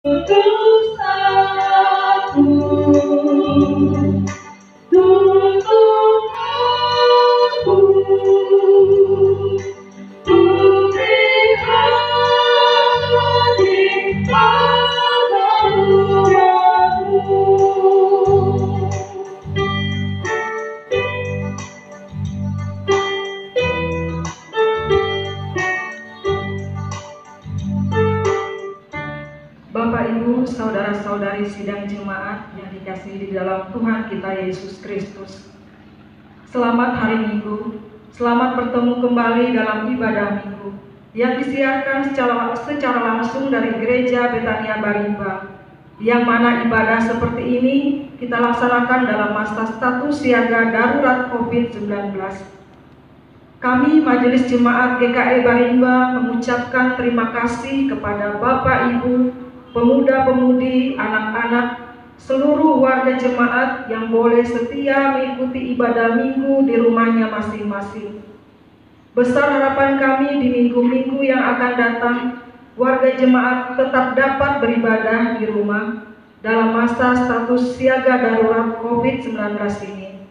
Untuk aku, untuk aku, ku berikan hati padamu. Bapak, Ibu, saudara-saudari sidang jemaat yang dikasihi di dalam Tuhan kita Yesus Kristus. Selamat hari Minggu, selamat bertemu kembali dalam ibadah Minggu yang disiarkan secara langsung dari Gereja Betania Barimba, yang mana ibadah seperti ini kita laksanakan dalam masa status siaga darurat COVID-19. Kami Majelis Jemaat GKI Barimba mengucapkan terima kasih kepada Bapak, Ibu, pemuda-pemudi, anak-anak, seluruh warga jemaat yang boleh setia mengikuti ibadah minggu di rumahnya masing-masing. Besar harapan kami di minggu-minggu yang akan datang, warga jemaat tetap dapat beribadah di rumah dalam masa status siaga darurat COVID-19 ini.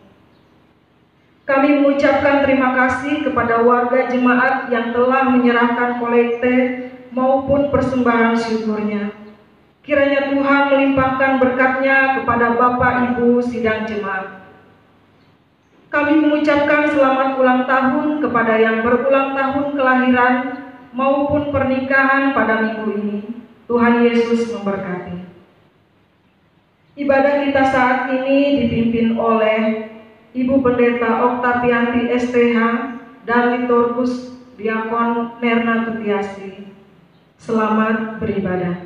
Kami mengucapkan terima kasih kepada warga jemaat yang telah menyerahkan kolekte maupun persembahan syukurnya. Kiranya Tuhan melimpahkan berkat-Nya kepada Bapak Ibu sidang jemaat. Kami mengucapkan selamat ulang tahun kepada yang berulang tahun kelahiran maupun pernikahan pada minggu ini. Tuhan Yesus memberkati. Ibadah kita saat ini dipimpin oleh Ibu Pendeta Oktavianti STH dan Liturgus Diakon Nerna Tutiasi. Selamat beribadah.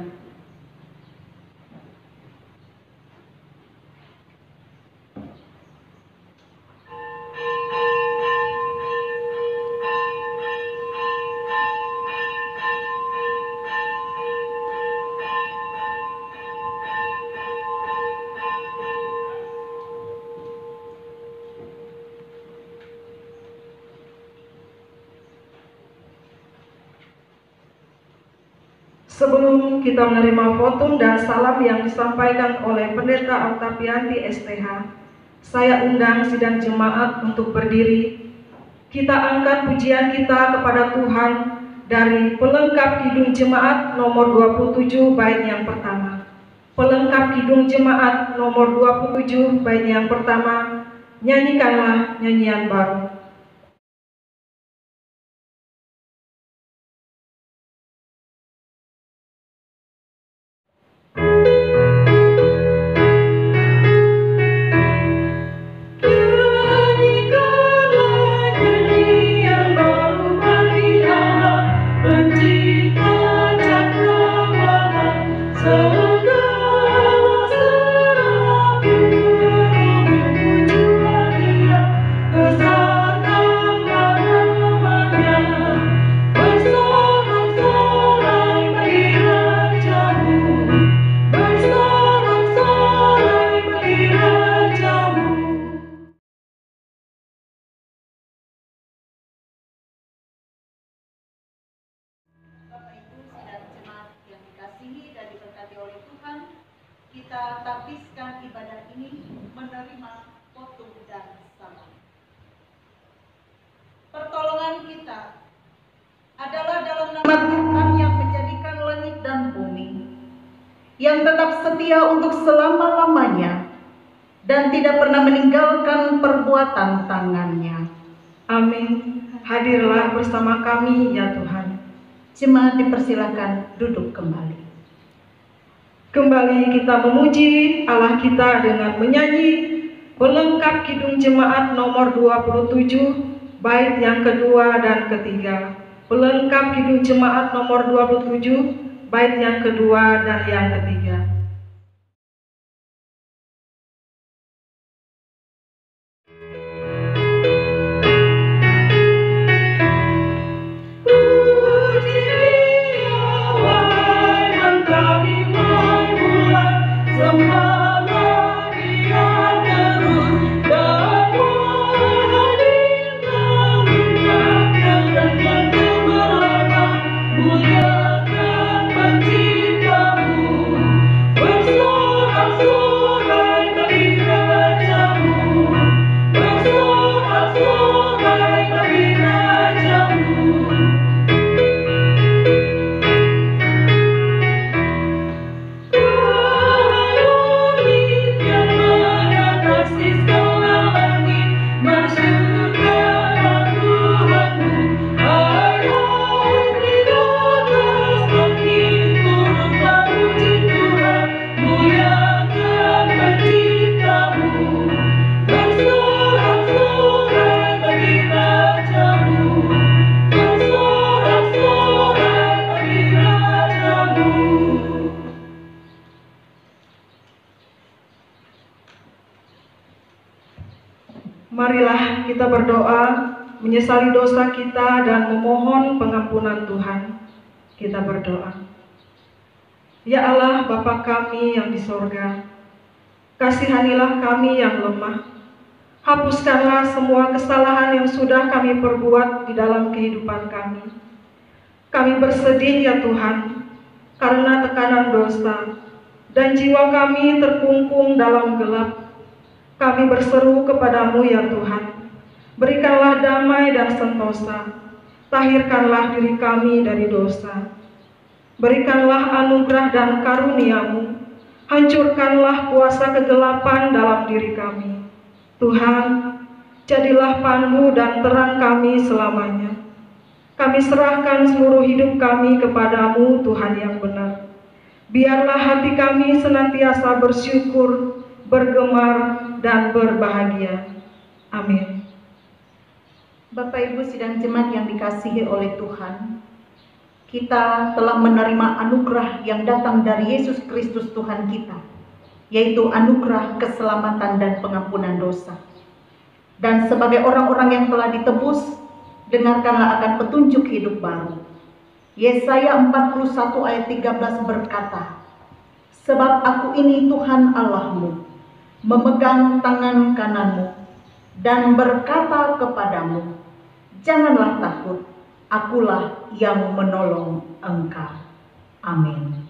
Sebelum kita menerima votum dan salam yang disampaikan oleh Pendeta Oktavianti STH, saya undang sidang jemaat untuk berdiri. Kita angkat pujian kita kepada Tuhan dari pelengkap kidung jemaat nomor 27 bait yang pertama. Pelengkap kidung jemaat nomor 27 bait yang pertama, nyanyikanlah nyanyian baru. Kita tapiskan ibadah ini menerima votum dan salam. Pertolongan kita adalah dalam nama Tuhan yang menjadikan langit dan bumi, yang tetap setia untuk selama-lamanya dan tidak pernah meninggalkan perbuatan tangannya. Amin. Hadirlah bersama kami ya Tuhan. Jemaat dipersilakan duduk kembali. Kembali kita memuji Allah kita dengan menyanyi pelengkap kidung jemaat nomor 27 bait yang kedua dan ketiga. Pelengkap kidung jemaat nomor 27 bait yang kedua dan yang ketiga. Muliakan penciptamu. Marilah kita berdoa, menyesali dosa kita dan memohon pengampunan Tuhan. Kita berdoa. Ya Allah, Bapa kami yang di sorga, kasihanilah kami yang lemah. Hapuskanlah semua kesalahan yang sudah kami perbuat di dalam kehidupan kami. Kami bersedih ya Tuhan, karena tekanan dosa, dan jiwa kami terkungkung dalam gelap. Kami berseru kepadamu ya Tuhan, berikanlah damai dan sentosa, tahirkanlah diri kami dari dosa. Berikanlah anugerah dan karunia-Mu, hancurkanlah kuasa kegelapan dalam diri kami. Tuhan, jadilah pandu dan terang kami selamanya. Kami serahkan seluruh hidup kami kepadamu, Tuhan yang benar. Biarlah hati kami senantiasa bersyukur, bergemar, dan berbahagia. Amin. Bapak Ibu sidang jemaat yang dikasihi oleh Tuhan, kita telah menerima anugerah yang datang dari Yesus Kristus Tuhan kita, yaitu anugerah keselamatan dan pengampunan dosa. Dan sebagai orang-orang yang telah ditebus, dengarkanlah akan petunjuk hidup baru. Yesaya 41 ayat 13 berkata, "Sebab aku ini Tuhan Allahmu, memegang tangan kananmu, dan berkata kepadamu, janganlah takut, akulah yang menolong engkau." Amin.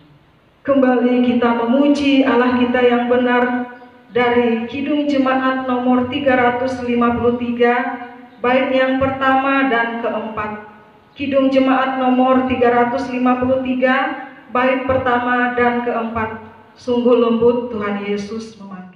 Kembali kita memuji Allah kita yang benar dari Kidung Jemaat nomor 353, bait yang pertama dan keempat. Kidung Jemaat nomor 353, bait pertama dan keempat. Sungguh lembut Tuhan Yesus memanggil.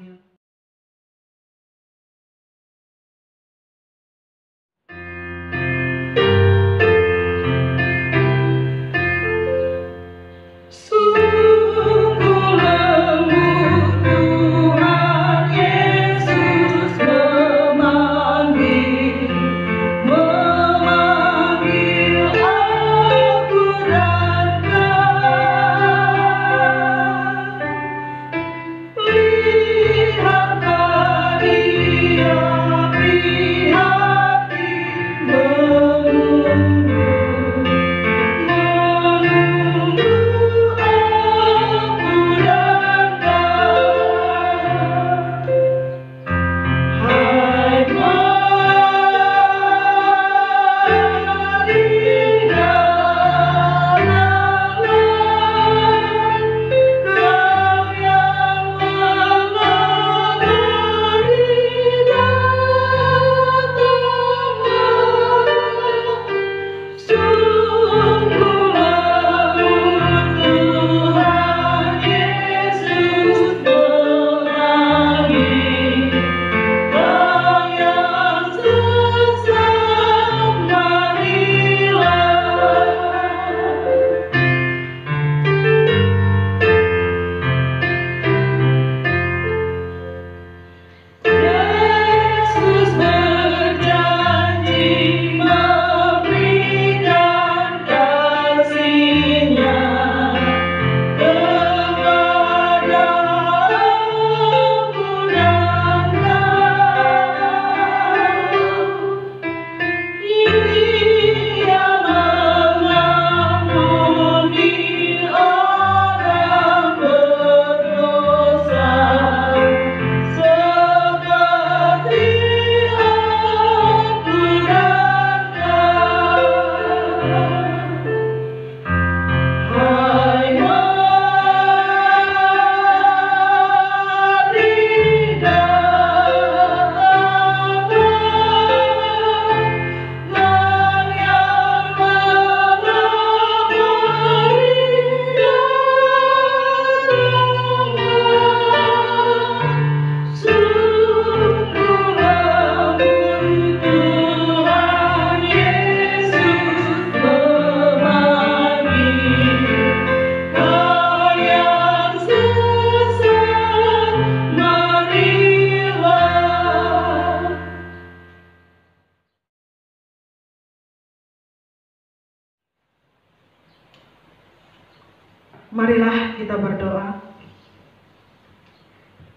Marilah kita berdoa.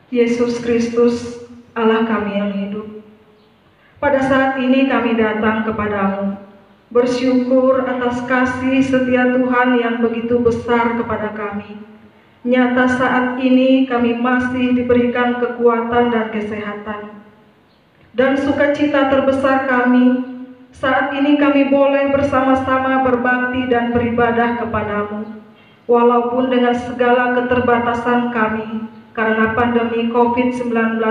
Yesus Kristus, Allah kami yang hidup, Pada saat ini kami datang kepadamu, bersyukur atas kasih setia Tuhan yang begitu besar kepada kami. Nyata saat ini kami masih diberikan kekuatan dan kesehatan. Dan sukacita terbesar kami, saat ini kami boleh bersama-sama berbakti dan beribadah kepadamu. Walaupun dengan segala keterbatasan kami, karena pandemi COVID-19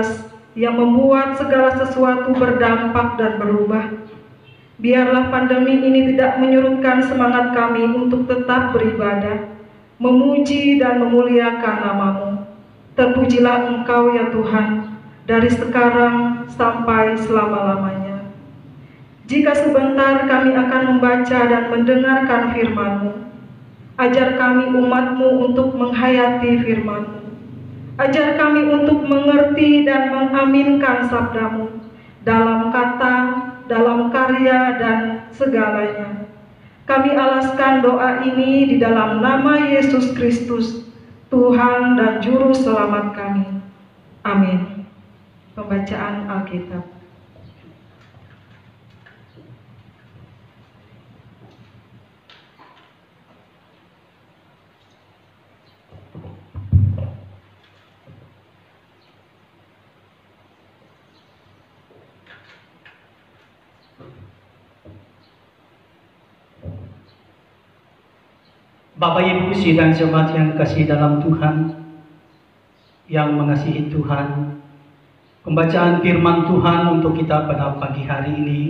yang membuat segala sesuatu berdampak dan berubah. Biarlah pandemi ini tidak menyurutkan semangat kami untuk tetap beribadah, memuji dan memuliakan nama-Mu. Terpujilah Engkau ya Tuhan, dari sekarang sampai selama-lamanya. Jika sebentar kami akan membaca dan mendengarkan firman-Mu, ajar kami umat-Mu untuk menghayati firman-Mu. Ajar kami untuk mengerti dan mengaminkan sabda-Mu dalam kata, dalam karya, dan segalanya. Kami alaskan doa ini di dalam nama Yesus Kristus, Tuhan dan Juru Selamat kami. Amin. Pembacaan Alkitab. Bapak Ibu sidang jemaat yang kasih dalam Tuhan, yang mengasihi Tuhan, pembacaan firman Tuhan untuk kita pada pagi hari ini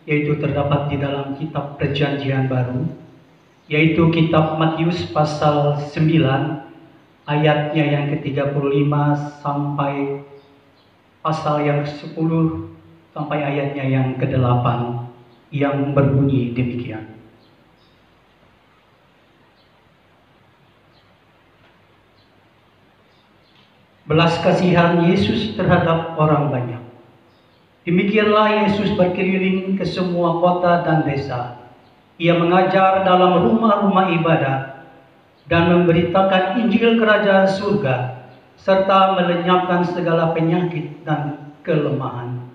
yaitu terdapat di dalam kitab Perjanjian Baru, yaitu kitab Matius pasal 9 ayatnya yang ke-35 sampai pasal yang 10 sampai ayatnya yang ke-8 yang berbunyi demikian. Belas kasihan Yesus terhadap orang banyak. Demikianlah Yesus berkeliling ke semua kota dan desa. Ia mengajar dalam rumah-rumah ibadah dan memberitakan Injil Kerajaan Surga serta melenyapkan segala penyakit dan kelemahan.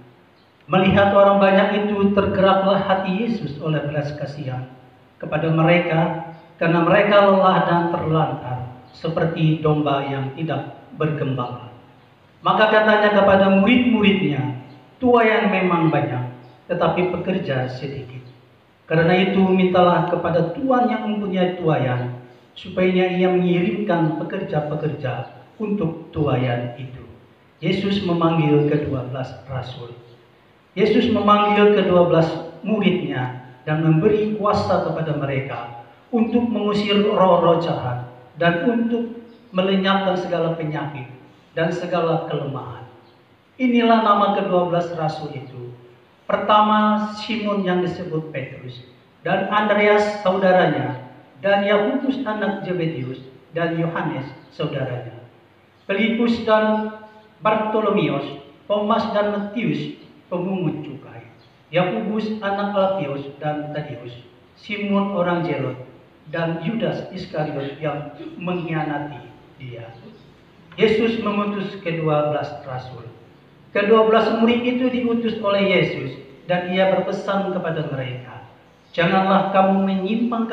Melihat orang banyak itu, tergeraklah hati Yesus oleh belas kasihan kepada mereka, karena mereka lelah dan terlantar seperti domba yang tidak bergembala. Maka katanya kepada murid-muridnya, tuaian memang banyak, tetapi pekerja sedikit. Karena itu mintalah kepada Tuhan yang mempunyai tuaian, supaya ia mengirimkan pekerja-pekerja untuk tuaian itu. Yesus memanggil ke-12 rasul. Yesus memanggil ke-12 muridnya dan memberi kuasa kepada mereka untuk mengusir roh-roh jahat dan untuk melenyapkan segala penyakit dan segala kelemahan. Inilah nama ke-12 rasul itu. Pertama, Simon yang disebut Petrus, dan Andreas saudaranya, dan Yakobus anak Zebedius, dan Yohanes saudaranya, Filipus dan Bartolomeus, Thomas dan Matius pemungut cukai, Yakobus anak Alfius dan Tadius, Simon orang Zelot, dan Yudas Iskariot yang mengkhianati dia. Yesus mengutus ke-12 rasul. Ke-12 murid itu diutus oleh Yesus, dan ia berpesan kepada mereka, janganlah kamu menyimpang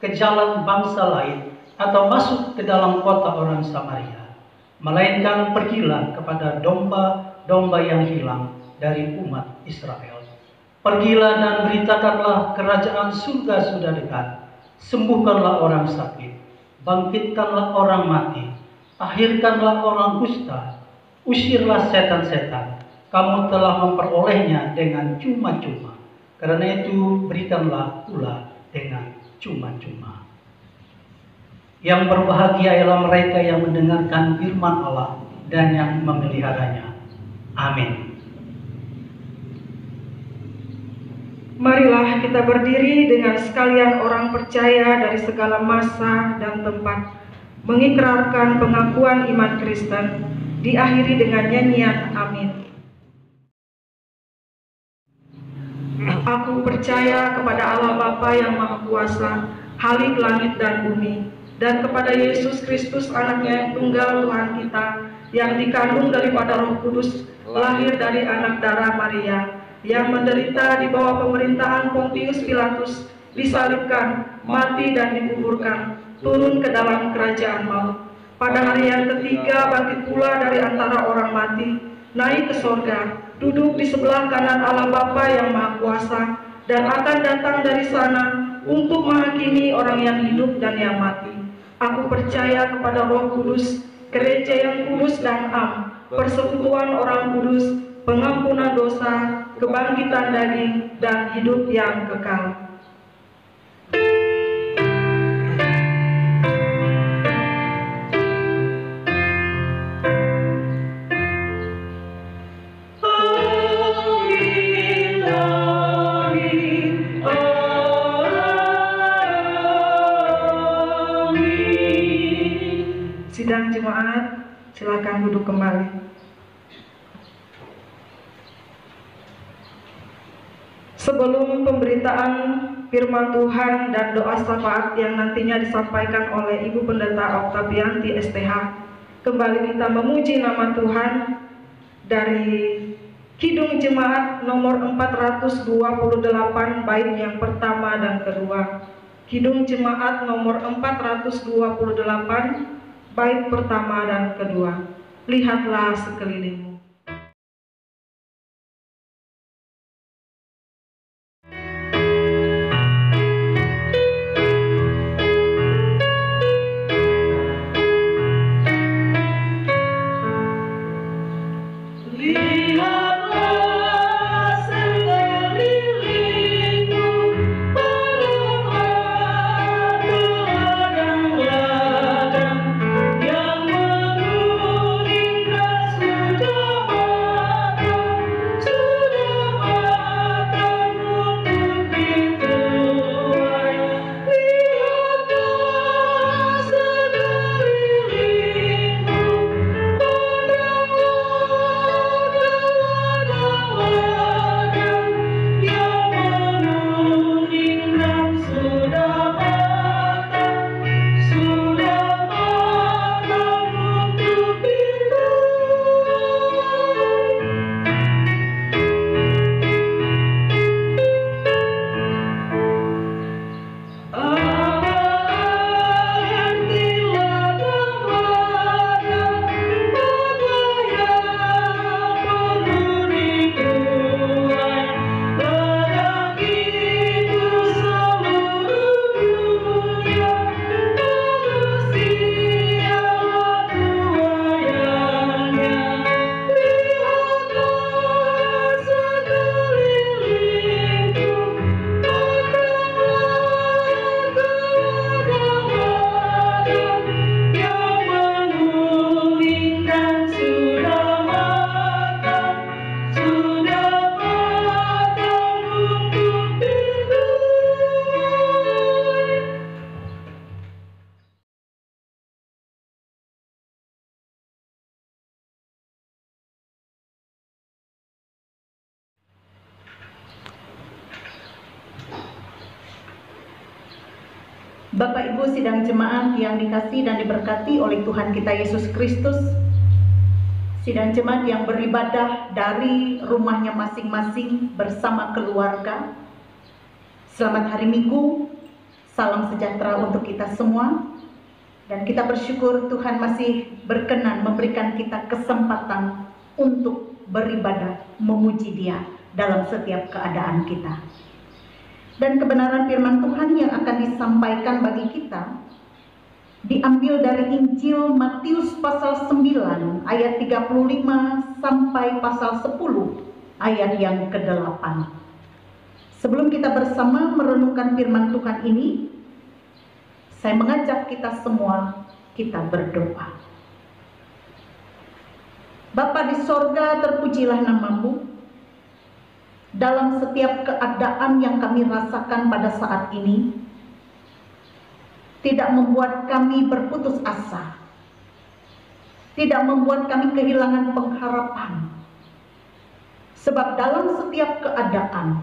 ke jalan bangsa lain atau masuk ke dalam kota orang Samaria, melainkan pergilah kepada domba-domba yang hilang dari umat Israel. Pergilah dan beritakanlah kerajaan surga sudah dekat. Sembuhkanlah orang sakit, bangkitkanlah orang mati, akhirkanlah orang kusta, usirlah setan-setan. Kamu telah memperolehnya dengan cuma-cuma. Karena itu berikanlah pula dengan cuma-cuma. Yang berbahagia ialah mereka yang mendengarkan firman Allah dan yang memeliharanya. Amin. Marilah kita berdiri dengan sekalian orang percaya dari segala masa dan tempat, mengikrarkan pengakuan iman Kristen, diakhiri dengan nyanyian Amin. Aku percaya kepada Allah Bapa yang Maha Kuasa, Khalik langit dan bumi, dan kepada Yesus Kristus anaknya yang tunggal Tuhan kita, yang dikandung daripada Roh Kudus, lahir dari anak darah Maria, yang menderita di bawah pemerintahan Pontius Pilatus, disalibkan, mati dan dikuburkan, turun ke dalam kerajaan maut. Pada hari yang ketiga bangkit pula dari antara orang mati, naik ke sorga, duduk di sebelah kanan Allah Bapa yang Maha Kuasa, dan akan datang dari sana untuk menghakimi orang yang hidup dan yang mati. Aku percaya kepada Roh Kudus, gereja yang kudus dan am, persekutuan orang kudus, pengampunan dosa, kebangkitan daging, dan hidup yang kekal. Sidang jemaat, silakan duduk kembali. Sebelum pemberitaan firman Tuhan dan doa syafaat yang nantinya disampaikan oleh Ibu Pendeta Oktavianti STH, kembali kita memuji nama Tuhan dari Kidung Jemaat nomor 428 bait yang pertama dan kedua. Kidung Jemaat nomor 428 bait pertama dan kedua. Lihatlah sekelilingmu. Bapak Ibu sidang jemaat yang dikasihi dan diberkati oleh Tuhan kita Yesus Kristus, sidang jemaat yang beribadah dari rumahnya masing-masing bersama keluarga, selamat hari Minggu, salam sejahtera untuk kita semua. Dan kita bersyukur Tuhan masih berkenan memberikan kita kesempatan untuk beribadah, memuji Dia dalam setiap keadaan kita. Dan kebenaran firman Tuhan yang akan disampaikan bagi kita diambil dari Injil Matius pasal 9 ayat 35 sampai pasal 10 ayat yang ke-8. Sebelum kita bersama merenungkan firman Tuhan ini, saya mengajak kita semua kita berdoa. Bapa di sorga, terpujilah nama-Mu. Dalam setiap keadaan yang kami rasakan pada saat ini, tidak membuat kami berputus asa, tidak membuat kami kehilangan pengharapan, sebab dalam setiap keadaan,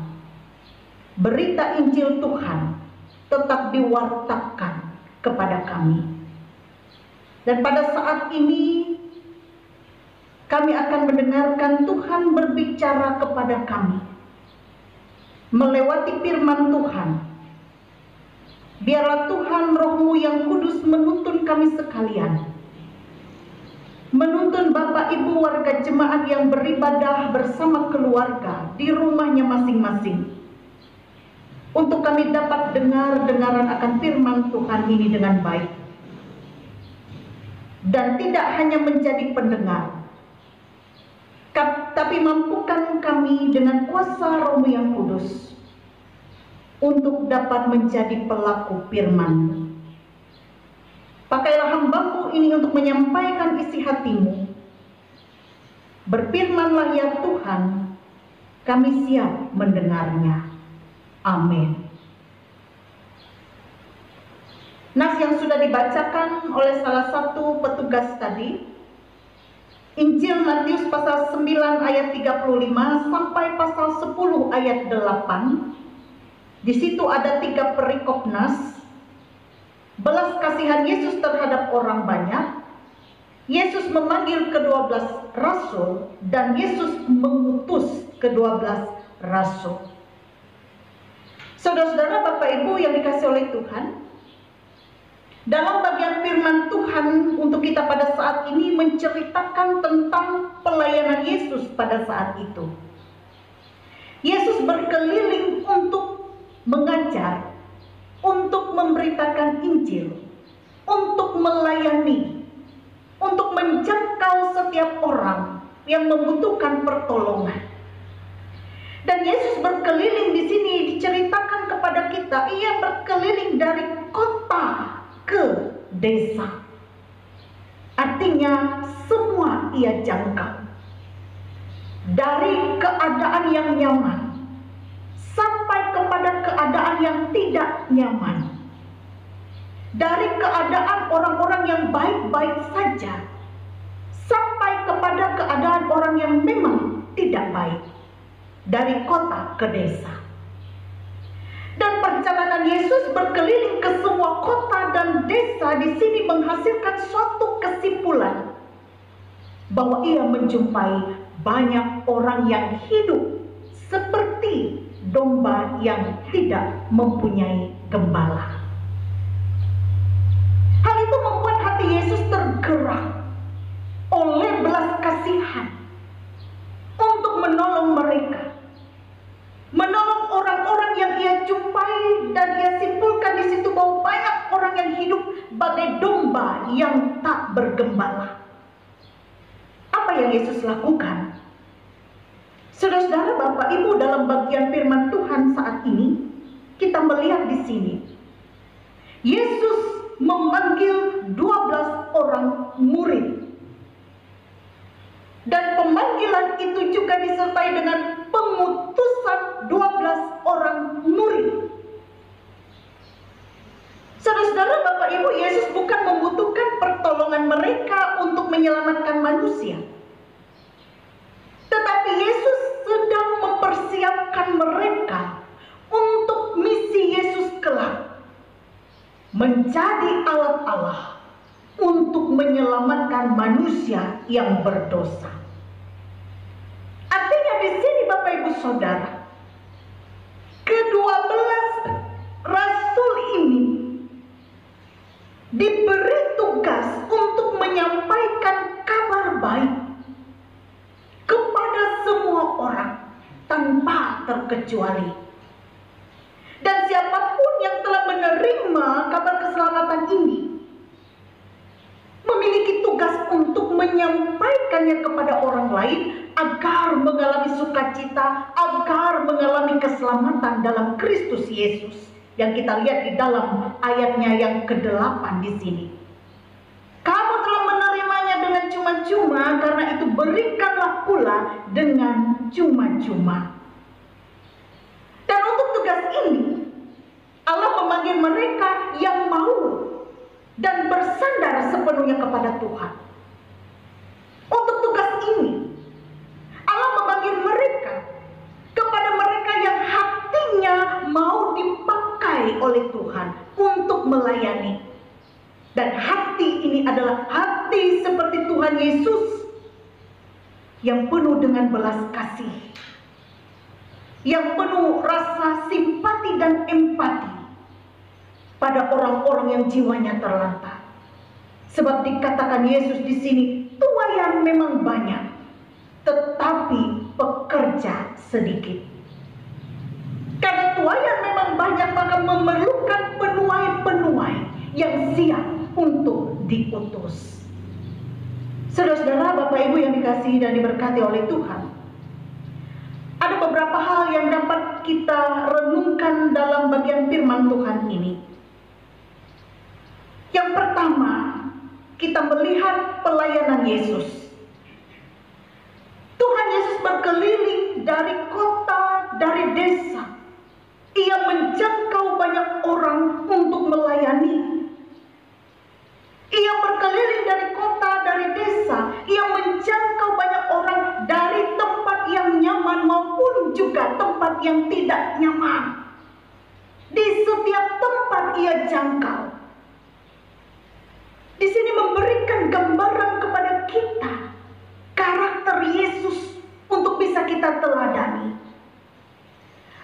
berita Injil Tuhan tetap diwartakan kepada kami. Dan pada saat ini, kami akan mendengarkan Tuhan berbicara kepada kami melewati firman Tuhan. Biarlah Tuhan Roh-Mu yang kudus menuntun kami sekalian, menuntun Bapak Ibu warga jemaat yang beribadah bersama keluarga di rumahnya masing-masing, untuk kami dapat dengar-dengaran akan firman Tuhan ini dengan baik, dan tidak hanya menjadi pendengar, tapi mampukan kami dengan kuasa Roh-Mu yang kudus untuk dapat menjadi pelaku firman-Mu. Pakailah hamba-Mu ini untuk menyampaikan isi hati-Mu. Berfirmanlah ya Tuhan, kami siap mendengarnya. Amin. Nas yang sudah dibacakan oleh salah satu petugas tadi, Injil Matius pasal 9 ayat 35 sampai pasal 10 ayat 8. Di situ ada 3 perikop nas. Belas kasihan Yesus terhadap orang banyak, Yesus memanggil ke-12 rasul, dan Yesus mengutus ke-12 rasul. Saudara-saudara, Bapak Ibu yang dikasihi oleh Tuhan, dalam bagian firman Tuhan untuk kita pada saat ini menceritakan tentang pelayanan Yesus pada saat itu. Yesus berkeliling untuk mengajar, untuk memberitakan Injil, untuk melayani, untuk menjangkau setiap orang yang membutuhkan pertolongan. Dan Yesus berkeliling di sini diceritakan kepada kita, ia berkeliling dari kota ke desa. Artinya semua ia jangkau. Dari keadaan yang nyaman sampai kepada keadaan yang tidak nyaman. Dari keadaan orang-orang yang baik-baik saja sampai kepada keadaan orang yang memang tidak baik. Dari kota ke desa. Dan perjalanan Yesus berkeliling ke semua kota dan desa di sini menghasilkan suatu kesimpulan bahwa ia menjumpai banyak orang yang hidup seperti domba yang tidak mempunyai gembala. Hal itu membuat hati Yesus tergerak oleh belas kasihan untuk menolong mereka, menolong orang-orang yang ia jumpai, dan ia simpulkan di situ bahwa banyak orang yang hidup bagai domba yang tak bergembala. Apa yang Yesus lakukan? Saudara-saudara, Bapak Ibu, dalam bagian firman Tuhan saat ini kita melihat di sini Yesus memanggil 12 orang murid. Dan pemanggilan itu juga disertai dengan pengutusan 12 orang murid. Saudara-saudara, Bapak Ibu, Yesus bukan membutuhkan pertolongan mereka untuk menyelamatkan manusia. Tetapi Yesus sedang mempersiapkan mereka untuk misi Yesus kelak, menjadi alat Allah untuk menyelamatkan manusia yang berdosa. Artinya di sini Bapak Ibu Saudara, ke-12 rasul ini diberi tugas untuk menyampaikan kabar baik kepada semua orang tanpa terkecuali. Dan siapapun yang telah menerima kabar keselamatan ini memiliki tugas untuk menyampaikannya kepada orang lain agar mengalami sukacita, agar mengalami keselamatan dalam Kristus Yesus, yang kita lihat di dalam ayatnya yang ke-8 di sini. Kamu telah menerimanya dengan cuma-cuma, karena itu berikanlah pula dengan cuma-cuma. Dan untuk tugas ini Allah memanggil mereka yang mau dan bersandar sepenuhnya kepada Tuhan. Untuk tugas ini Allah memanggil mereka, kepada mereka yang hatinya mau dipakai oleh Tuhan untuk melayani. Dan hati ini adalah hati seperti Tuhan Yesus, yang penuh dengan belas kasih, yang penuh rasa simpati dan empati pada orang-orang yang jiwanya terlantar. Sebab dikatakan Yesus di sini, tuaian memang banyak, tetapi pekerja sedikit. Karena tuaian memang banyak, maka memerlukan penuai-penuai yang siap untuk diutus. Saudara-saudara, Bapak Ibu yang dikasihi dan diberkati oleh Tuhan, ada beberapa hal yang dapat kita renungkan dalam bagian firman Tuhan ini. Yang pertama, kita melihat pelayanan Yesus. Tuhan Yesus berkeliling dari kota, dari desa. Ia menjangkau banyak orang untuk melayani. Ia berkeliling dari kota, dari desa. Ia menjangkau banyak orang dari tempat yang nyaman maupun juga tempat yang tidak nyaman. Di setiap tempat ia jangkau. Di sini memberikan gambaran kepada kita karakter Yesus untuk bisa kita teladani.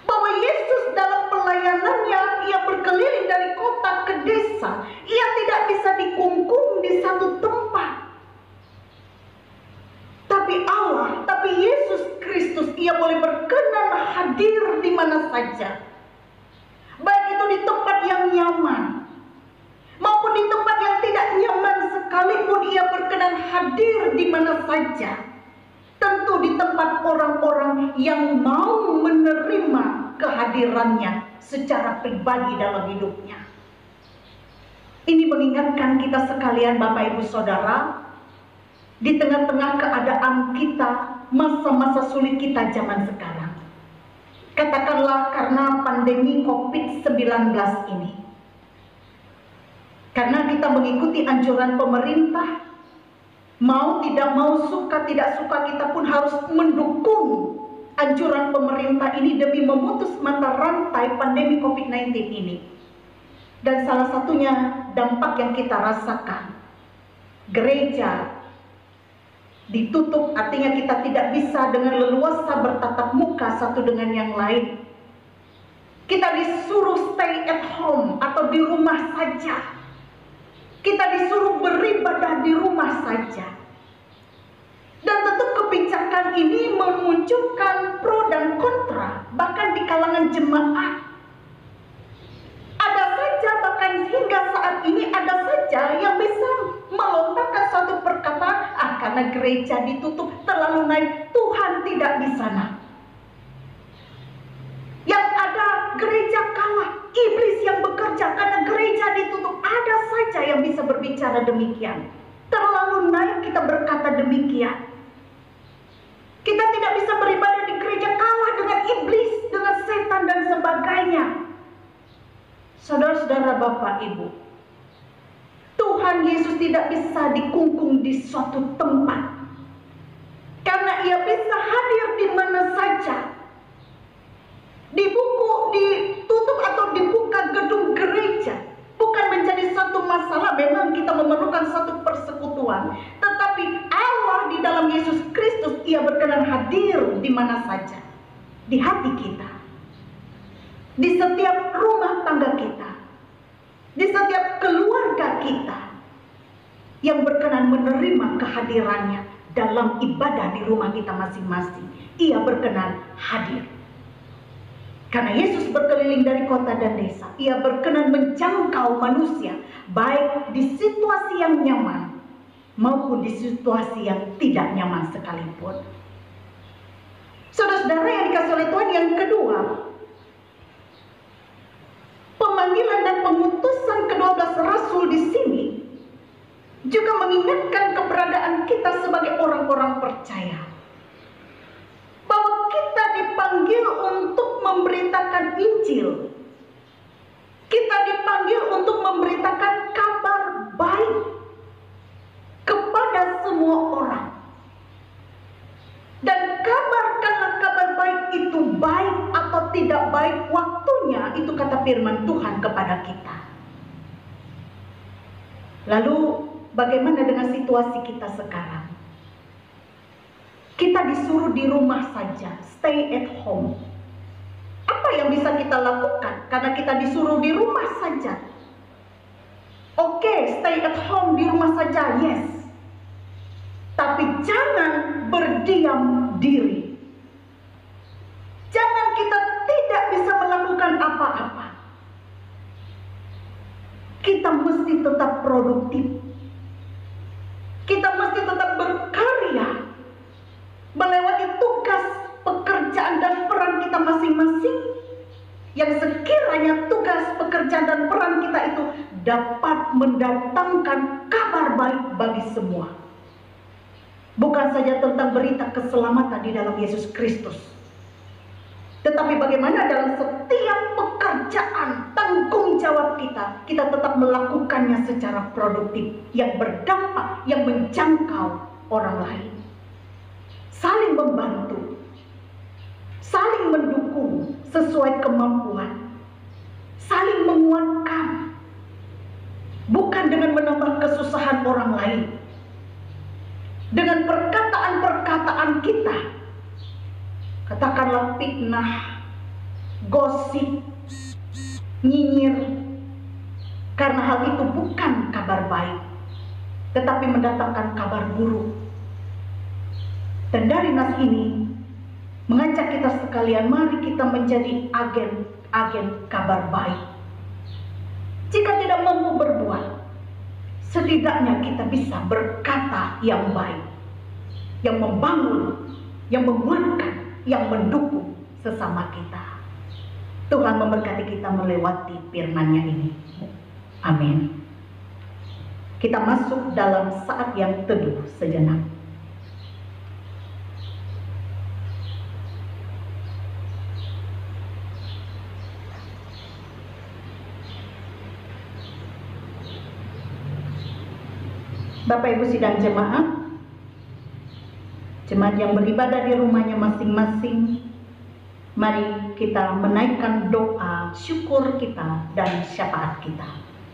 Bahwa Yesus dalam pelayanannya, ia berkeliling dari kota ke desa. Ia tidak bisa dikungkung di satu tempat. Tapi Yesus Kristus, ia boleh berkenan hadir di mana saja. Baik itu di tempat yang nyaman, maupun di tempat yang tidak nyaman sekalipun, ia berkenan hadir di mana saja. Tentu di tempat orang-orang yang mau menerima kehadirannya secara pribadi dalam hidupnya. Ini mengingatkan kita sekalian, Bapak Ibu Saudara, di tengah-tengah keadaan kita, masa-masa sulit kita zaman sekarang. Katakanlah karena pandemi COVID-19 ini. Karena kita mengikuti anjuran pemerintah, mau tidak mau, suka tidak suka, kita pun harus mendukung anjuran pemerintah ini demi memutus mata rantai pandemi COVID-19 ini. Dan salah satunya dampak yang kita rasakan, gereja ditutup, artinya kita tidak bisa dengan leluasa bertatap muka satu dengan yang lain. Kita disuruh stay at home atau di rumah saja. Kita disuruh beribadah di rumah saja. Dan tentu kebijakan ini memunculkan pro dan kontra, bahkan di kalangan jemaat. Ada saja, bahkan hingga saat ini ada saja yang bisa melontarkan suatu perkataan, karena gereja ditutup terlalu naik, Tuhan tidak di sana. Yang ada gereja kalah, iblis yang bekerja karena gereja ditutup. Ada saja yang bisa berbicara demikian. Terlalu naik kita berkata demikian. Kita tidak bisa beribadah di gereja, kalah dengan iblis, dengan setan dan sebagainya. Saudara-saudara, Bapak Ibu, Tuhan Yesus tidak bisa dikungkung di suatu tempat, karena ia bisa hadir di mana saja. Ditutup atau dibuka gedung gereja bukan menjadi satu masalah. Memang kita memerlukan satu persekutuan, tetapi Allah di dalam Yesus Kristus, ia berkenan hadir di mana saja, di hati kita, di setiap rumah tangga kita, di setiap keluarga kita, yang berkenan menerima kehadirannya dalam ibadah di rumah kita masing-masing. Ia berkenan hadir. Karena Yesus berkeliling dari kota dan desa, ia berkenan menjangkau manusia, baik di situasi yang nyaman maupun di situasi yang tidak nyaman sekalipun. Saudara-saudara yang dikasihi oleh Tuhan, yang kedua, pemanggilan dan pengutusan ke-12 rasul di sini juga mengingatkan keberadaan kita sebagai orang-orang percaya, bahwa kita dipanggil untuk memberitakan Injil. Kita dipanggil untuk memberitakan kabar baik kepada semua orang. Dan kabarkanlah kabar baik itu, baik atau tidak baik waktunya, itu kata firman Tuhan kepada kita. Lalu bagaimana dengan situasi kita sekarang? Kita disuruh di rumah saja, stay at home. Apa yang bisa kita lakukan? Karena kita disuruh di rumah saja. Oke, stay at home, di rumah saja, yes. Tapi jangan berdiam diri. Jangan kita tidak bisa melakukan apa-apa. Kita mesti tetap produktif. Kita mesti tetap berkarya, melewati tugas, pekerjaan dan peran kita masing-masing, yang sekiranya tugas, pekerjaan dan peran kita itu dapat mendatangkan kabar baik bagi semua. Bukan saja tentang berita keselamatan di dalam Yesus Kristus, tetapi bagaimana dalam setiap pekerjaan, tanggung jawab kita tetap melakukannya secara produktif, yang berdampak, yang menjangkau orang lain. Saling membantu, saling mendukung sesuai kemampuan, saling menguatkan, bukan dengan menambah kesusahan orang lain. Dengan perkataan-perkataan kita, katakanlah fitnah, gosip, nyinyir, karena hal itu bukan kabar baik, tetapi mendatangkan kabar buruk. Dan dari nas ini mengajak kita sekalian, mari kita menjadi agen kabar baik. Jika tidak mampu berbuat, setidaknya kita bisa berkata yang baik, yang membangun, yang menguatkan, yang mendukung sesama kita. Tuhan memberkati kita melewati firman-Nya ini. Amin. Kita masuk dalam saat yang teduh sejenak. Bapak Ibu sidang jemaat yang beribadah di rumahnya masing-masing, mari kita menaikkan doa syukur kita dan syafaat kita.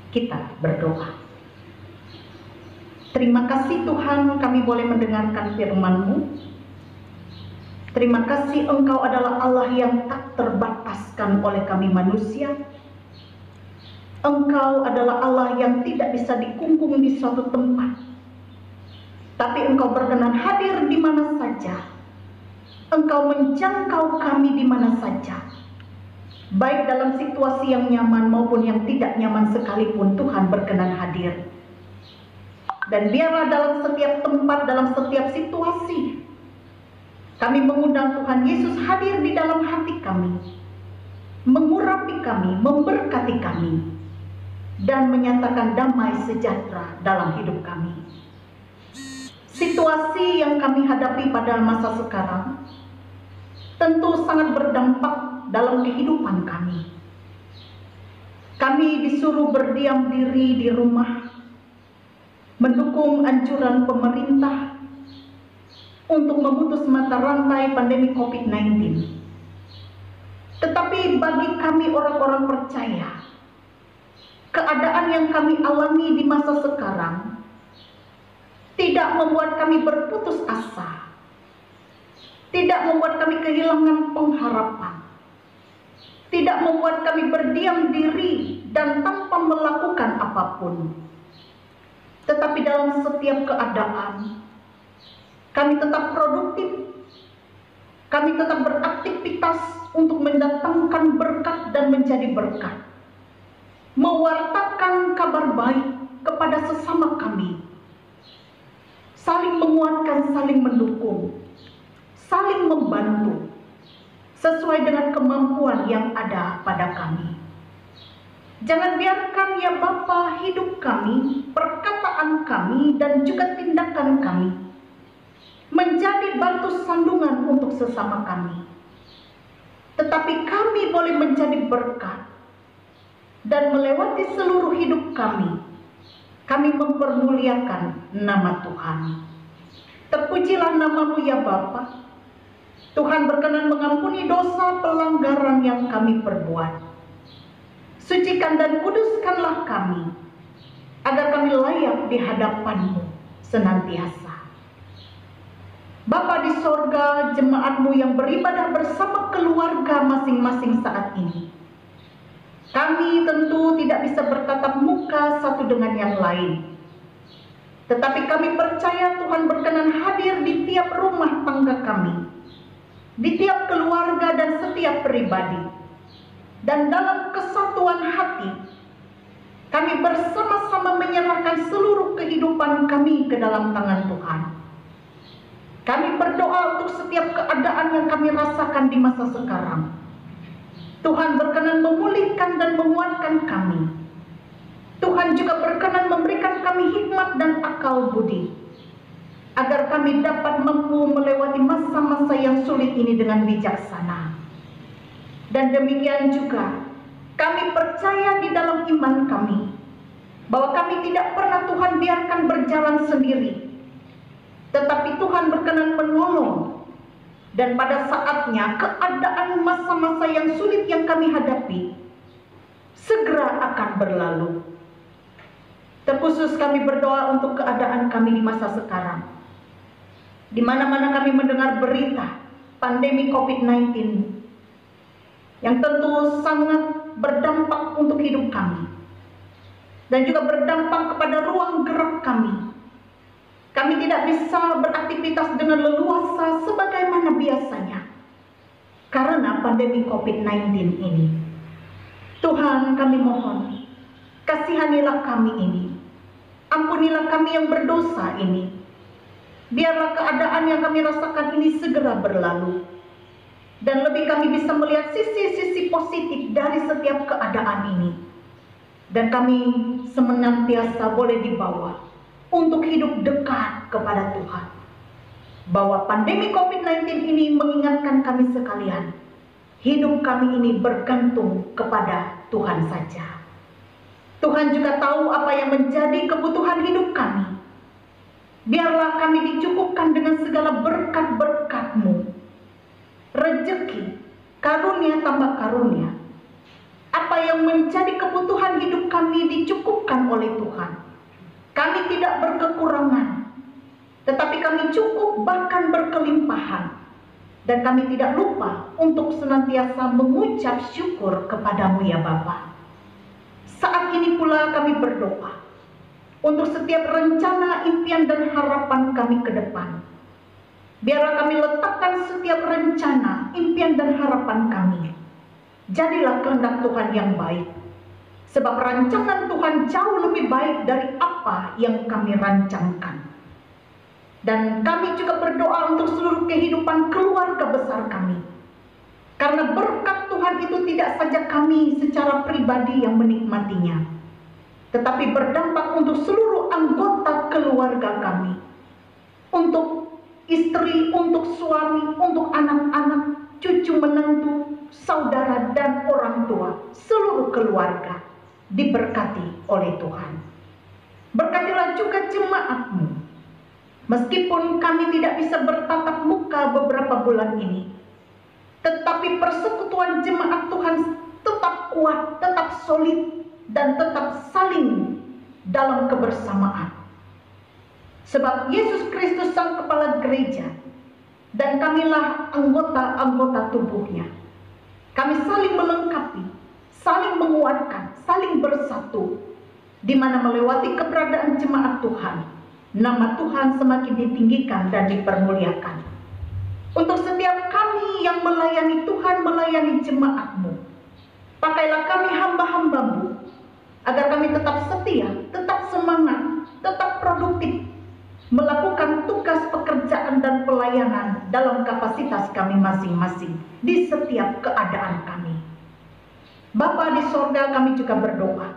Kita berdoa. Terima kasih Tuhan, kami boleh mendengarkan firman-Mu. Terima kasih Engkau adalah Allah yang tak terbataskan oleh kami manusia. Engkau adalah Allah yang tidak bisa dikungkung di suatu tempat, tapi Engkau berkenan hadir di mana saja. Engkau menjangkau kami di mana saja, baik dalam situasi yang nyaman maupun yang tidak nyaman sekalipun. Tuhan berkenan hadir. Dan biarlah dalam setiap tempat, dalam setiap situasi, kami mengundang Tuhan Yesus hadir di dalam hati kami, mengurapi kami, memberkati kami, dan menyatakan damai sejahtera dalam hidup kami. Situasi yang kami hadapi pada masa sekarang tentu sangat berdampak dalam kehidupan kami. Kami disuruh berdiam diri di rumah, mendukung anjuran pemerintah untuk memutus mata rantai pandemi COVID-19. Tetapi bagi kami orang-orang percaya, keadaan yang kami alami di masa sekarang tidak membuat kami berputus asa, tidak membuat kami kehilangan pengharapan, tidak membuat kami berdiam diri dan tanpa melakukan apapun. Tetapi dalam setiap keadaan, kami tetap produktif, kami tetap beraktivitas untuk mendatangkan berkat dan menjadi berkat, mewartakan kabar baik kepada sesama kami, saling menguatkan, saling mendukung, saling membantu sesuai dengan kemampuan yang ada pada kami. Jangan biarkan ya Bapa hidup kami, perkataan kami, dan juga tindakan kami menjadi batu sandungan untuk sesama kami, tetapi kami boleh menjadi berkat. Dan melewati seluruh hidup kami mempermuliakan nama Tuhan. Terpujilah nama-Mu ya Bapa. Tuhan berkenan mengampuni dosa pelanggaran yang kami perbuat. Sucikan dan kuduskanlah kami, agar kami layak di hadapan-Mu senantiasa. Bapa di sorga, jemaat-Mu yang beribadah bersama keluarga masing-masing saat ini. Kami tentu tidak bisa bertatap muka satu dengan yang lain. Tetapi kami percaya Tuhan berkenan hadir di tiap rumah tangga kami, di tiap keluarga dan setiap pribadi. Dan dalam kesatuan hati, kami bersama-sama menyerahkan seluruh kehidupan kami ke dalam tangan Tuhan. Kami berdoa untuk setiap keadaan yang kami rasakan di masa sekarang. Tuhan berkenan memulihkan dan menguatkan kami. Tuhan juga berkenan memberikan kami hikmat dan akal budi, agar kami dapat mampu melewati masa-masa yang sulit ini dengan bijaksana. Dan demikian juga, kami percaya di dalam iman kami, bahwa kami tidak pernah Tuhan biarkan berjalan sendiri, tetapi Tuhan berkenan menolong. Dan pada saatnya keadaan masa-masa yang sulit yang kami hadapi segera akan berlalu. Terkhusus kami berdoa untuk keadaan kami di masa sekarang. Di mana-mana kami mendengar berita pandemi COVID-19 yang tentu sangat berdampak untuk hidup kami dan juga berdampak kepada ruang gerak kami. Kami tidak bisa beraktivitas dengan leluasa sebagaimana biasanya karena pandemi COVID-19 ini. Tuhan, kami mohon, kasihanilah kami ini. Ampunilah kami yang berdosa ini. Biarlah keadaan yang kami rasakan ini segera berlalu. Dan lebih kami bisa melihat sisi-sisi positif dari setiap keadaan ini. Dan kami senantiasa boleh dibawa untuk hidup dekat kepada Tuhan. Bahwa pandemi COVID-19 ini mengingatkan kami sekalian, hidup kami ini bergantung kepada Tuhan saja. Tuhan juga tahu apa yang menjadi kebutuhan hidup kami. Biarlah kami dicukupkan dengan segala berkat-berkat-Mu, rezeki, karunia tambah karunia. Apa yang menjadi kebutuhan hidup kami dicukupkan oleh Tuhan. Kami tidak berkekurangan, tetapi kami cukup bahkan berkelimpahan. Dan kami tidak lupa untuk senantiasa mengucap syukur kepada-Mu ya Bapa. Saat ini pula kami berdoa untuk setiap rencana, impian, dan harapan kami ke depan. Biarlah kami letakkan setiap rencana, impian, dan harapan kami. Jadilah kehendak Tuhan yang baik. Sebab rancangan Tuhan jauh lebih baik dari apa yang kami rancangkan. Dan kami juga berdoa untuk seluruh kehidupan keluarga besar kami. Karena berkat Tuhan itu tidak saja kami secara pribadi yang menikmatinya, tetapi berdampak untuk seluruh anggota keluarga kami. Untuk istri, untuk suami, untuk anak-anak, cucu menantu, saudara dan orang tua, seluruh keluarga diberkati oleh Tuhan. Berkatilah juga jemaat-Mu. Meskipun kami tidak bisa bertatap muka beberapa bulan ini, tetapi persekutuan jemaat Tuhan tetap kuat, tetap solid, dan tetap saling dalam kebersamaan. Sebab Yesus Kristus Sang Kepala Gereja, dan kamilah anggota-anggota tubuhnya. Kami saling melengkapi, saling menguatkan, saling bersatu, di mana melewati keberadaan jemaat Tuhan, nama Tuhan semakin ditinggikan dan dipermuliakan. Untuk setiap kami yang melayani Tuhan, melayani jemaat-Mu, pakailah kami hamba-hamba-Mu, agar kami tetap setia, tetap semangat, tetap produktif, melakukan tugas pekerjaan dan pelayanan dalam kapasitas kami masing-masing di setiap keadaan kami. Bapa di sorga, kami juga berdoa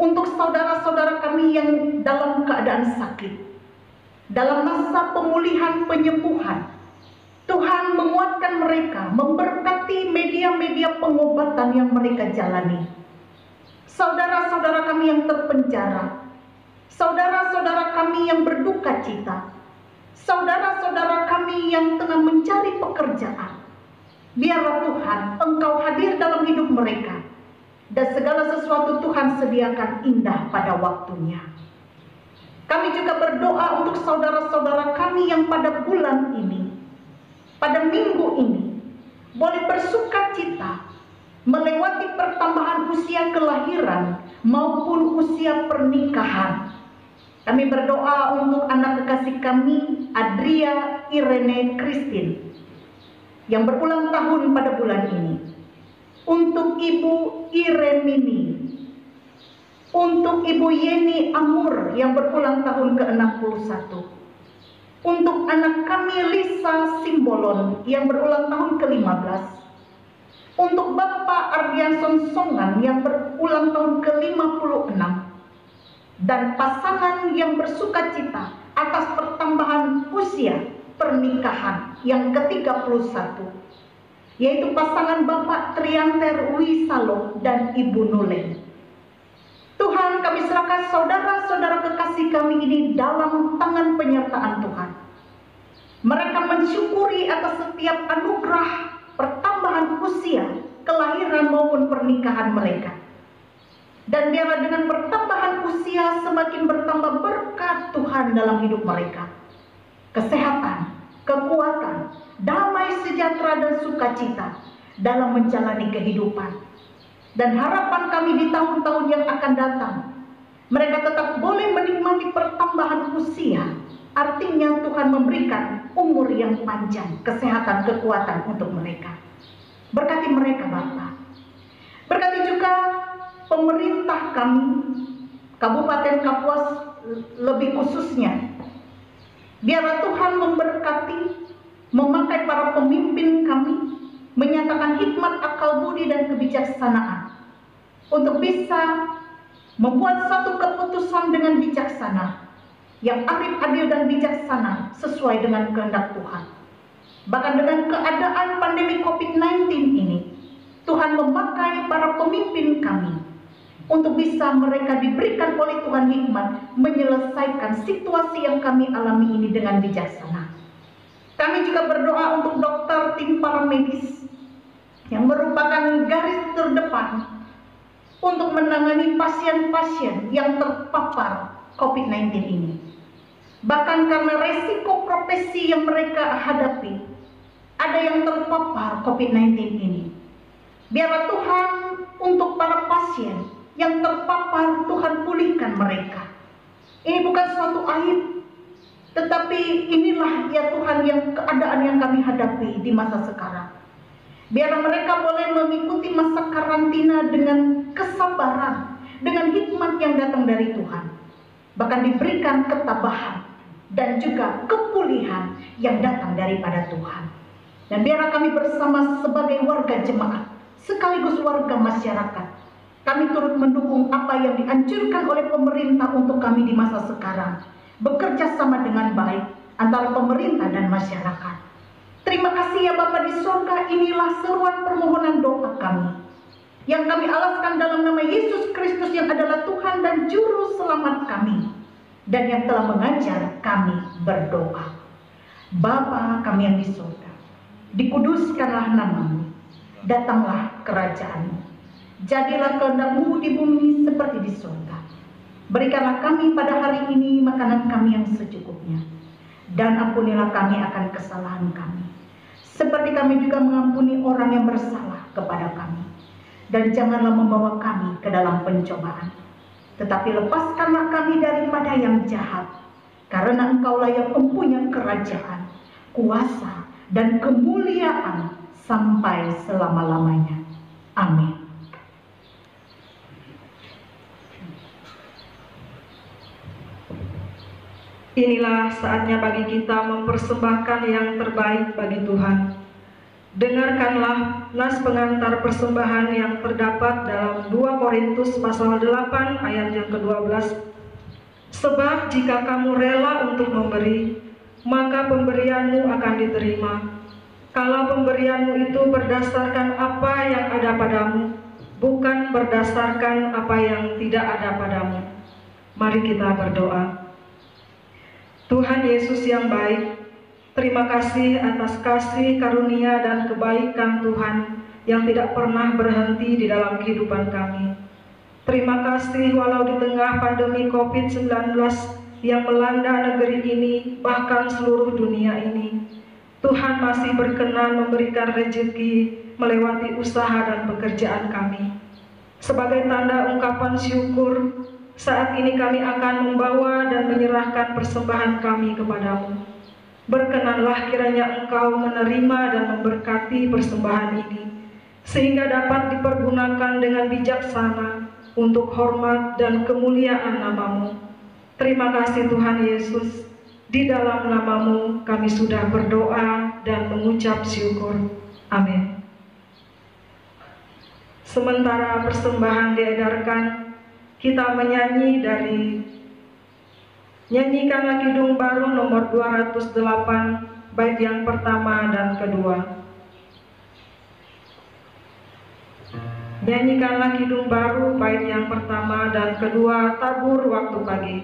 untuk saudara-saudara kami yang dalam keadaan sakit, dalam masa pemulihan penyembuhan. Tuhan menguatkan mereka, memberkati media-media pengobatan yang mereka jalani. Saudara-saudara kami yang terpenjara, saudara-saudara kami yang berduka cita, saudara-saudara kami yang tengah mencari pekerjaan, biarlah Tuhan Engkau hadir dalam hidup mereka, dan segala sesuatu Tuhan sediakan indah pada waktunya. Kami juga berdoa untuk saudara-saudara kami kami yang pada bulan ini, pada minggu ini, boleh bersuka cita melewati pertambahan usia kelahiran maupun usia pernikahan. Kami berdoa untuk anak kekasih kami, Adria Irene Christine, yang berulang tahun pada bulan ini. Untuk Ibu Iremini, untuk Ibu Yeni Amur yang berulang tahun ke-61, untuk anak kami Lisa Simbolon yang berulang tahun ke-15, untuk Bapak Ardianson Songan yang berulang tahun ke-56, dan pasangan yang bersuka cita atas pertambahan usia pernikahan yang ke-31, yaitu pasangan Bapak Trianter Wisalo dan Ibu Nulen. Tuhan, kami serahkan saudara-saudara kekasih kami ini dalam tangan penyertaan Tuhan. Mereka mensyukuri atas setiap anugerah pertambahan usia, kelahiran maupun pernikahan mereka. Dan biarlah dengan pertambahan usia semakin bertambah berkat Tuhan dalam hidup mereka. Kesehatan, kekuatan, damai sejahtera dan sukacita dalam menjalani kehidupan. Dan harapan kami di tahun-tahun yang akan datang, mereka tetap boleh menikmati pertambahan usia. Artinya Tuhan memberikan umur yang panjang, kesehatan, kekuatan untuk mereka. Berkati mereka Bapa. Berkati juga pemerintah kami, Kabupaten Kapuas lebih khususnya. Biarlah Tuhan memberkati, memakai para pemimpin kami, menyatakan hikmat, akal budi dan kebijaksanaan untuk bisa membuat satu keputusan dengan bijaksana, yang arif, adil dan bijaksana sesuai dengan kehendak Tuhan. Bahkan dengan keadaan pandemi COVID-19 ini, Tuhan memakai para pemimpin kami untuk bisa mereka diberikan oleh Tuhan hikmat menyelesaikan situasi yang kami alami ini dengan bijaksana. Kami juga berdoa untuk dokter, tim paramedis yang merupakan garis terdepan untuk menangani pasien-pasien yang terpapar COVID-19 ini. Bahkan karena resiko profesi yang mereka hadapi, ada yang terpapar COVID-19 ini. Biarlah Tuhan untuk para pasien yang terpapar, Tuhan pulihkan mereka. Ini bukan suatu aib, tetapi inilah ya Tuhan yang keadaan yang kami hadapi di masa sekarang. Biarlah mereka boleh mengikuti masa karantina dengan kesabaran, dengan hikmat yang datang dari Tuhan. Bahkan diberikan ketabahan dan juga kepulihan yang datang daripada Tuhan. Dan biarlah kami bersama sebagai warga jemaat, sekaligus warga masyarakat, kami turut mendukung apa yang dianjurkan oleh pemerintah untuk kami di masa sekarang. Bekerja sama dengan baik antara pemerintah dan masyarakat. Terima kasih ya Bapa di surga, inilah seruan permohonan doa kami yang kami alaskan dalam nama Yesus Kristus yang adalah Tuhan dan Juru Selamat kami, dan yang telah mengajar kami berdoa. Bapa kami yang di surga, dikuduskanlah namamu, datanglah kerajaan-Mu, jadilah kehendak-Mu di bumi seperti di surga. Berikanlah kami pada hari ini makanan kami yang secukupnya, dan ampunilah kami akan kesalahan kami, seperti kami juga mengampuni orang yang bersalah kepada kami. Dan janganlah membawa kami ke dalam pencobaan, tetapi lepaskanlah kami daripada yang jahat, karena Engkaulah yang mempunyai kerajaan, kuasa, dan kemuliaan sampai selama-lamanya. Amin. Inilah saatnya bagi kita mempersembahkan yang terbaik bagi Tuhan. Dengarkanlah nas pengantar persembahan yang terdapat dalam 2 Korintus pasal 8 ayat yang ke-12. Sebab jika kamu rela untuk memberi, maka pemberianmu akan diterima. Kalau pemberianmu itu berdasarkan apa yang ada padamu, bukan berdasarkan apa yang tidak ada padamu. Mari kita berdoa. Tuhan Yesus yang baik, terima kasih atas kasih, karunia, dan kebaikan Tuhan yang tidak pernah berhenti di dalam kehidupan kami. Terima kasih walau di tengah pandemi COVID-19 yang melanda negeri ini, bahkan seluruh dunia ini. Tuhan masih berkenan memberikan rezeki melewati usaha dan pekerjaan kami. Sebagai tanda ungkapan syukur, saat ini kami akan membawa dan menyerahkan persembahan kami kepadamu. Berkenanlah kiranya Engkau menerima dan memberkati persembahan ini, sehingga dapat dipergunakan dengan bijaksana untuk hormat dan kemuliaan nama-Mu. Terima kasih Tuhan Yesus, di dalam nama-Mu kami sudah berdoa dan mengucap syukur. Amin. Sementara persembahan diedarkan, kita menyanyi dari Nyanyikanlah Kidung Baru nomor 208, bait yang pertama dan kedua. Nyanyikanlah Kidung Baru, bait yang pertama dan kedua, Tabur Waktu Pagi.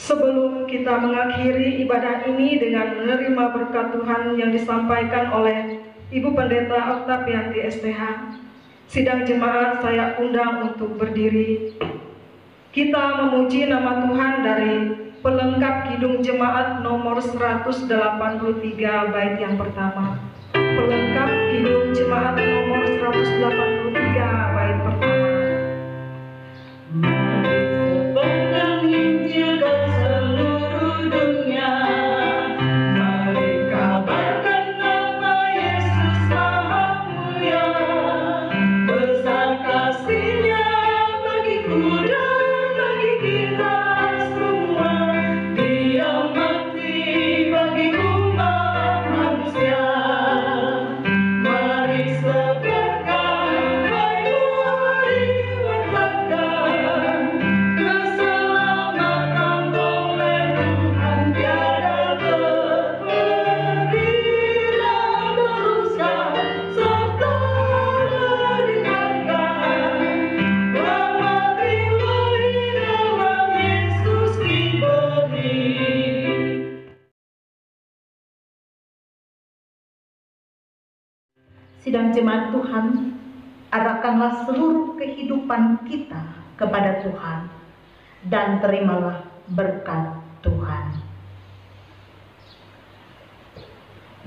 Sebelum kita mengakhiri ibadah ini dengan menerima berkat Tuhan yang disampaikan oleh Ibu Pendeta Oktavianti STH, sidang jemaat saya undang untuk berdiri. Kita memuji nama Tuhan dari pelengkap Kidung Jemaat nomor 183 bait yang pertama. Pelengkap Kidung Jemaat nomor 183 bait pertama. Sidang jemaat Tuhan, arahkanlah seluruh kehidupan kita kepada Tuhan dan terimalah berkat Tuhan.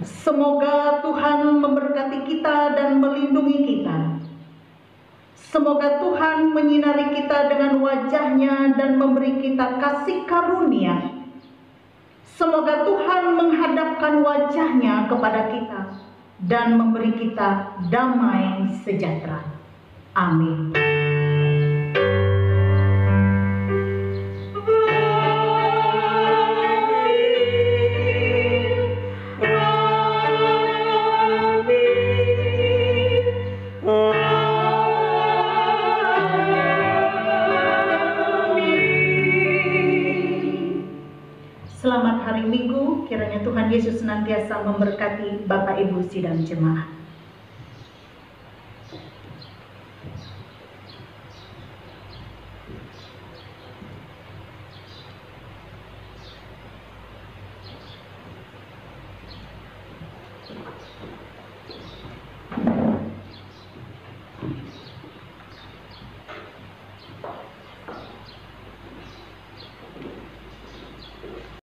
Semoga Tuhan memberkati kita dan melindungi kita. Semoga Tuhan menyinari kita dengan wajah-Nya dan memberi kita kasih karunia. Semoga Tuhan menghadapkan wajah-Nya kepada kita dan memberi kita damai sejahtera. Amin. Selamat hari Minggu, kiranya Tuhan Yesus senantiasa memberkati Bapak Ibu sidang jemaat.